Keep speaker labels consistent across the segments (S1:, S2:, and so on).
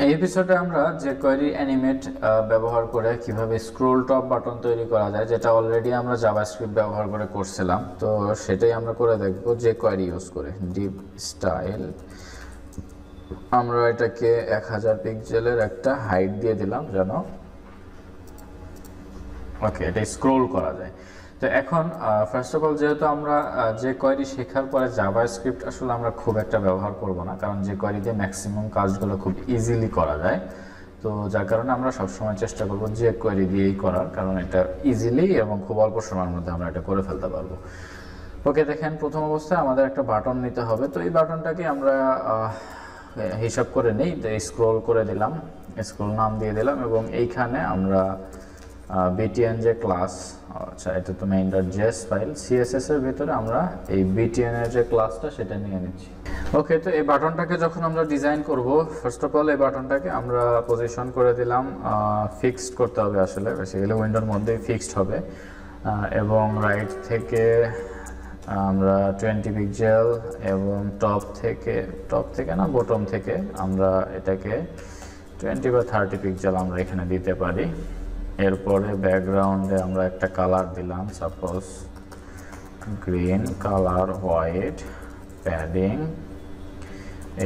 S1: এই এপিসোডে আমরা যে কোয়েরি অ্যানিমেট ব্যবহার করে কিভাবে স্ক্রোল টপ বাটন তৈরি করা যায়, যেটা অলরেডি আমরা জাভাস্ক্রিপ্ট ব্যবহার করে করছিলাম, তো সেটাই আমরা করে দেখব যে কোয়েরি ইউজ করে। ডিপ স্টাইল, আমরা এটাকে 1000 পিক্সেলের একটা হাইট দিয়ে দিলাম যেন ওকে এটা স্ক্রোল করা যায়। তো এখন ফার্স্ট অফ অল যেহেতু আমরা যে কোয়েরি শেখার পরে জাভাস্ক্রিপ্ট আসলে আমরা খুব একটা ব্যবহার করব না, কারণ যে কোয়েরি দিয়ে ম্যাক্সিমাম কাজগুলো খুব ইজিলি করা যায়। তো যার কারণে আমরা সবসময় চেষ্টা করব যে কোয়েরি দিয়েই করার, কারণ এটা ইজিলি এবং খুব অল্প সময়ের মধ্যে আমরা এটা করে ফেলতে পারবো। ওকে, দেখেন প্রথম অবস্থায় আমাদের একটা বাটন নিতে হবে। তো এই বাটনটাকে আমরা হিসাব করে নেই, স্ক্রোল করে দিলাম, স্ক্রোল নাম দিয়ে দিলাম এবং এইখানে আমরা btn যে ক্লাস, আচ্ছা এটা তো main.js ফাইল, css এর ভিতরে আমরা এই btn এর যে ক্লাসটা সেটা নিয়ে নিচ্ছি। ওকে, তো এই বাটনটাকে যখন আমরা ডিজাইন করব, ফার্স্ট অফ অল এই বাটনটাকে আমরা পজিশন করে দিলাম, ফিক্সড করতে হবে, আসলে বেসিক্যালি উইন্ডোর মধ্যেই ফিক্সড হবে, এবং রাইট থেকে আমরা 20 পিক্সেল এবং টপ থেকে না বটম থেকে আমরা এটাকে 20 বা 30 পিক্সেল আমরা এখানে দিতে পারি। এরপরে ব্যাকগ্রাউন্ডে আমরা একটা কালার দিলাম, suppose green colour, white, padding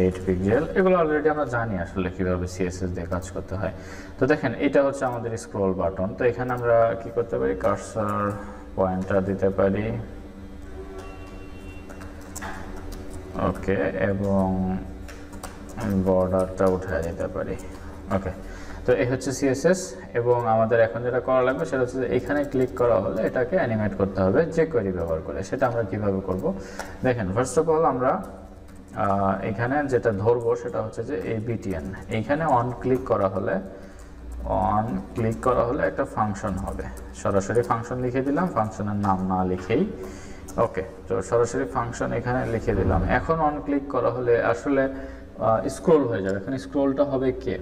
S1: 8 pixel. এগুলো অলরেডি আমরা জানি আসলে কিভাবে সিএসএস দিয়ে কাজ করতে হয়। তো দেখেন এটা হচ্ছে আমাদের স্ক্রল বাটন। তো এখানে আমরা কি করতে পারি, কার্সর পয়েন্টার দিতে পারি, ওকে, এবং বর্ডারটা উঠিয়ে দিতে পারি। ওকে, তো এই হচ্ছে সিএসএস। এবং আমাদের এখন যেটা করা লাগবে সেটা হচ্ছে যে এখানে ক্লিক করা হলে এটাকে অ্যানিমেট করতে হবে যে কোয়েরি ব্যবহার করে। সেটা আমরা কিভাবে করব দেখেন। ফার্স্ট অফ অল আমরা এখানে যেটা ধরবো সেটা হচ্ছে যে এই বিটিএন, এইখানে অন ক্লিক করা হলে একটা ফাংশন হবে, সরাসরি ফাংশন লিখে দিলাম, ফাংশনের নাম না লিখেই। ওকে, তো সরাসরি ফাংশন এখানে লিখে দিলাম। এখন অন ক্লিক করা হলে আসলে স্ক্রোল হয়ে যাবে। এখানে স্ক্রোলটা হবে কে,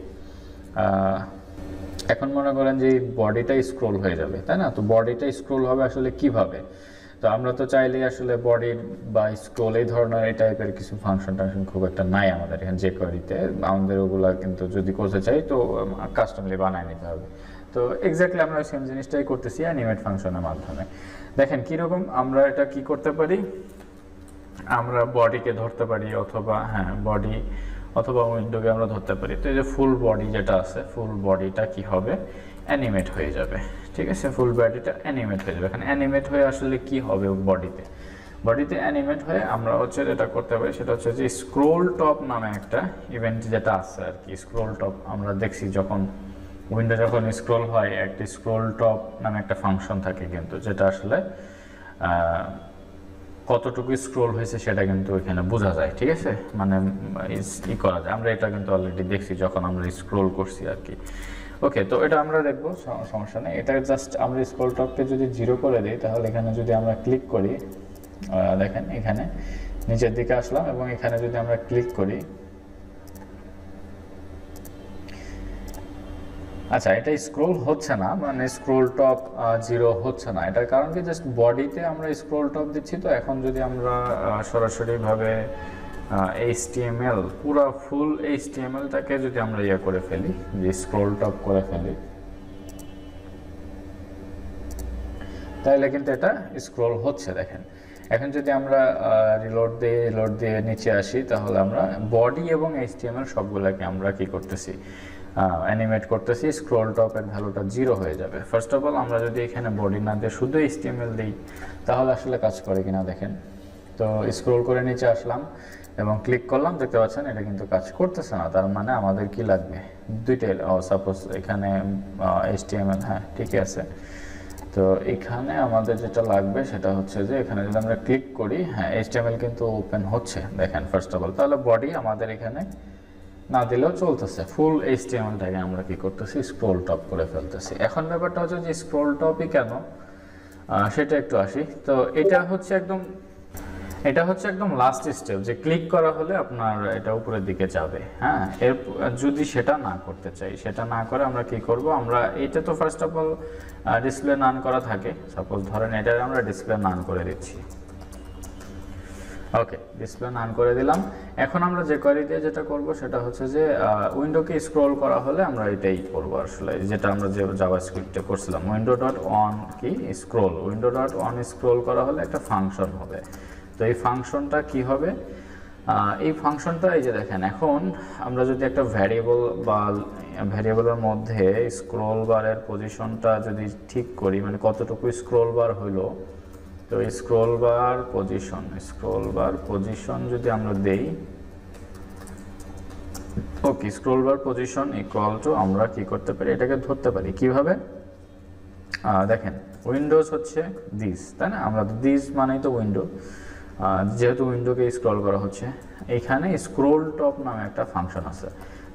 S1: এখন মনে করেন যে বডিটা স্ক্রোল হয়ে যাবে, তাই না? তো বডিটা স্ক্রোল হবে আসলে কিভাবে? তো আমরা তো চাইলেই আসলে বডির বা স্ক্রোল এই ধরনের এই টাইপের কিছু ফাংশন খুব একটা নাই আমাদের এখানে যে কোয়েরিতে। আমাদের ওগুলা কিন্তু যদি করতে চাই তো কাস্টমলি বানায় নিতে হবে। তো এক্স্যাক্টলি আমরা সেম জিনিসটাই করতেছি অ্যানিমেট ফাংশনের মাধ্যমে। দেখেন কীরকম আমরা এটা কি করতে পারি, আমরা বডিকে ধরতে পারি, অথবা বডি অথবা উইন্ডোকে আমরা ধরতে পারি। তো এই যে ফুল বডি যেটা আছে, ফুল বডিটা কি হবে, অ্যানিমেট হয়ে যাবে। ঠিক আছে, ফুল বডিটা অ্যানিমেট হয়ে যাবে। এখানে অ্যানিমেট হয়ে আসলে কি হবে, বডিতে অ্যানিমেট হয়ে আমরা হচ্ছে যেটা করতে পারি সেটা হচ্ছে যে স্ক্রোল টপ নামে একটা ইভেন্ট যেটা আছে আর কি। স্ক্রোল টপ আমরা দেখছি যখন উইন্ডো যখন স্ক্রোল হয়, একটা স্ক্রোল টপ নামে একটা ফাংশন থাকে কিন্তু, যেটা আসলে কতটুকু স্ক্রোল হয়েছে সেটা কিন্তু এখানে বোঝা যায়। ঠিক আছে, মানে করা যায়। আমরা এটা কিন্তু অলরেডি দেখছি যখন আমরা স্ক্রোল করছি আর কি। ওকে, তো এটা আমরা দেখবো, সমস্যা নেই। এটা জাস্ট আমরা স্ক্রোল টপকে যদি 0 করে দিই, তাহলে এখানে যদি আমরা ক্লিক করি, দেখেন এখানে নিচের দিকে আসলাম এবং এখানে যদি আমরা ক্লিক করি, আচ্ছা এটা স্ক্রোল হচ্ছে না, মানে স্ক্রোল টপ 0 হচ্ছে না। এটার কারণ কি, জাস্ট বডিতে আমরা স্ক্রোল টপ দিচ্ছি। তো এখন যদি আমরা সরাসরিভাবে HTML পুরো ফুল HTMLটাকে যদি আমরা করে ফেলি, যে স্ক্রোল টপ করে ফেলি, তাহলে কিন্তু এটা স্ক্রোল হচ্ছে। দেখেন এখন যদি আমরা রিলোড দিয়ে নিচে আসি, তাহলে আমরা বডি এবং HTML সবগুলোকে আমরা কি করতেছি, অ্যানিমেট করতেছি। স্ক্রোল টপের ভ্যালুটা 0 হয়ে যাবে। ফার্স্ট অফ অল আমরা যদি এখানে বডি না দিয়ে শুধু HTML দিই, তাহলে আসলে কাজ করে কিনা দেখেন। তো স্ক্রোল করে নিচে আসলাম এবং ক্লিক করলাম, দেখতে পাচ্ছেন এটা কিন্তু কাজ করতেছে না। তার মানে আমাদের কি লাগবে, দুইটাই। সাপোজ এখানে HTML, ঠিকই আছে। তো এখানে আমাদের যেটা লাগবে সেটা হচ্ছে যে এখানে যদি আমরা ক্লিক করি, HTML কিন্তু ওপেন হচ্ছে দেখেন ফার্স্ট অফ অল। তাহলে বডি আমাদের এখানে না দিলেও চলতেছে, ফুল HTMLটাকে আমরা কি করতেছি, স্ক্রোল টপ করে ফেলতেছি। এখন ব্যাপারটা হচ্ছে যে স্ক্রোল টপই কেন, সেটা একটু আসি। তো এটা হচ্ছে একদম লাস্ট স্টেপ, যে ক্লিক করা হলে আপনার এটা উপরের দিকে যাবে। এর যদি সেটা না করতে চাই, সেটা না করে আমরা কি করব, আমরা এটা তো ফার্স্ট অফ অল ডিসপ্লে নান করা থাকে। সাপোজ ধরেন এটা আমরা ডিসপ্লে নান করে দিচ্ছি। ওকে, ডিসপ্লে নান করে দিলাম। এখন আমরা যে কোয়েরি দিয়ে যেটা করব সেটা হচ্ছে যে উইন্ডোকে স্ক্রল করা হলে আমরা এটাই করব আসলে, যেটা আমরা যে জাভাস্ক্রিপ্টে করছিলাম। উইন্ডো ডট অন কি scroll, window dot on scroll করা হলে একটা ফাংশন হবে। তো এই ফাংশনটা কি হবে, এই ফাংশনটা এই যে দেখেন, এখন আমরা যদি একটা ভ্যারিয়েবল বা ভ্যারিয়েবলের মধ্যে স্ক্রল বারের পজিশনটা যদি ঠিক করি, মানে কতটুকু স্ক্রল বার হইলো, তো স্ক্রল বার পজিশন যদি আমরা দেই, okay, scroll bar position equal to আমরা কি করতে পারি, এটাকে ধরতে পারি কিভাবে, দেখেন উইন্ডোজ হচ্ছে দিস, তাই না, আমরা দিস মানেই তো উইন্ডো, যেহেতু উইন্ডোকে স্ক্রল করা হচ্ছে, এইখানে স্ক্রোল টপ নামে একটা ফাংশন আছে।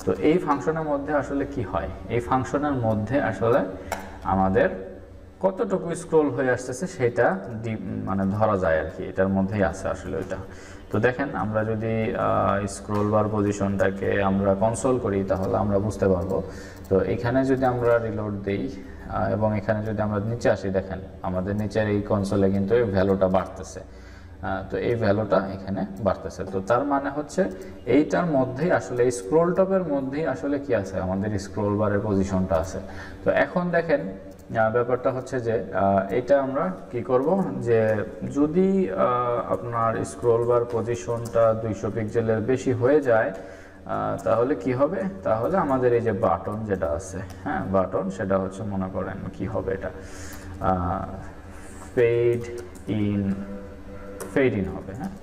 S1: তো এই ফাংশনের মধ্যে আসলে কি হয়, এই ফাংশনের মধ্যে আসলে আমাদের কতটুকু স্ক্রোল হয়ে আসতেছে সেটা মানে ধরা যায় আর কি, এটার মধ্যেই আছে আসলে ওইটা। তো দেখেন আমরা যদি স্ক্রোল বার পজিশনটাকে আমরা কনসোল করি তাহলে আমরা বুঝতে পারবো। তো এখানে যদি আমরা রিলোড দেই এবং এখানে যদি আমরা নিচে আসি, দেখেন আমাদের নিচের এই কনসোলে কিন্তু এই ভ্যালুটা বাড়তেছে। তো এই ভ্যালুটা এখানে বাড়তেছে, তো তার মানে হচ্ছে এইটার মধ্যেই আসলে এই স্ক্রোল টপের মধ্যেই আসলে কি আছে, আমাদের স্ক্রোল বারের পজিশনটা আছে। তো এখন দেখেন ব্যাপারটা হচ্ছে যে এটা আমরা কি করব, যে যদি আপনার স্ক্রোল বার পজিশনটা 200 পিক্সেলের বেশি হয়ে যায় তাহলে কি হবে, তাহলে আমাদের এই যে বাটন যেটা আছে, হ্যাঁ বাটন, সেটা হচ্ছে মনে করেন কি হবে, এটা ফেড ইন হবে, হ্যাঁ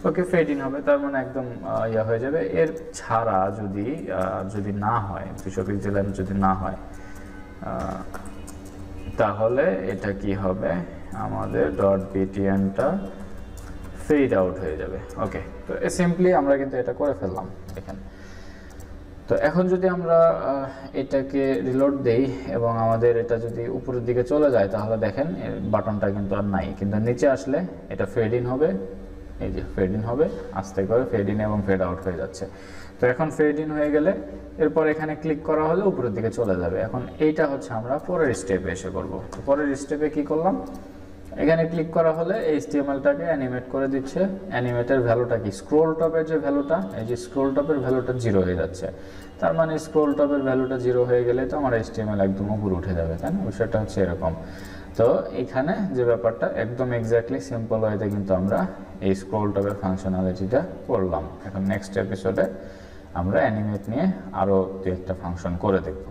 S1: ওকে, ফেড ইন হবে, তার মানে একদম ইয়া হয়ে যাবে। এর ছাড়া যদি না হয়, 200 পিক্সেলের যদি না হয় তাহলে এটা কি হবে, আমাদের ডট বিটিএনটা ফেড আউট হয়ে যাবে। ওকে, তো সিম্পলি আমরা কিন্তু এটা করে ফেললাম এখানে। তো এখন যদি আমরা এটাকে রিলোড দেই এবং আমাদের এটা যদি উপরের দিকে চলে যায় তাহলে দেখেন বাটনটা কিন্তু আর নাই, কিন্তু নিচে আসলে এটা ফেড ইন হবে, এই যে ফেড ইন হবে, আস্তে করে ফেড ইন এবং ফেড আউট হয়ে যাচ্ছে। তো এখন ফেড ইন হয়ে গেলে এরপর এখানে ক্লিক করা হলে উপরের দিকে চলে যাবে। এখন এইটা হচ্ছে আমরা পরের স্টেপে এসে করব। তো পরের স্টেপে কি করলাম, এখানে ক্লিক করা হলে HTML-টাকে অ্যানিমেট করে দিচ্ছে। অ্যানিমেটের ভ্যালুটা কি, স্ক্রোল টপের যে ভ্যালুটা, এই যে স্ক্রোল টপের ভ্যালুটা 0 হয়ে যাচ্ছে, তার মানে স্ক্রোল টপের ভ্যালুটা 0 হয়ে গেলে তো আমার HTML একদম উপরে উঠে যাবে, তাই না, বিষয়টা হচ্ছে এরকম। তো এখানে যে ব্যাপারটা একদম এক্স্যাক্টলি সিম্পল ওয়েতে কিন্তু আমরা এই স্ক্রোল টপের ফাংশনালিটিটা করলাম। এখন নেক্সট এপিসোডে আমরা অ্যানিমেট নিয়ে আরও দু একটা ফাংশন করে দেখব।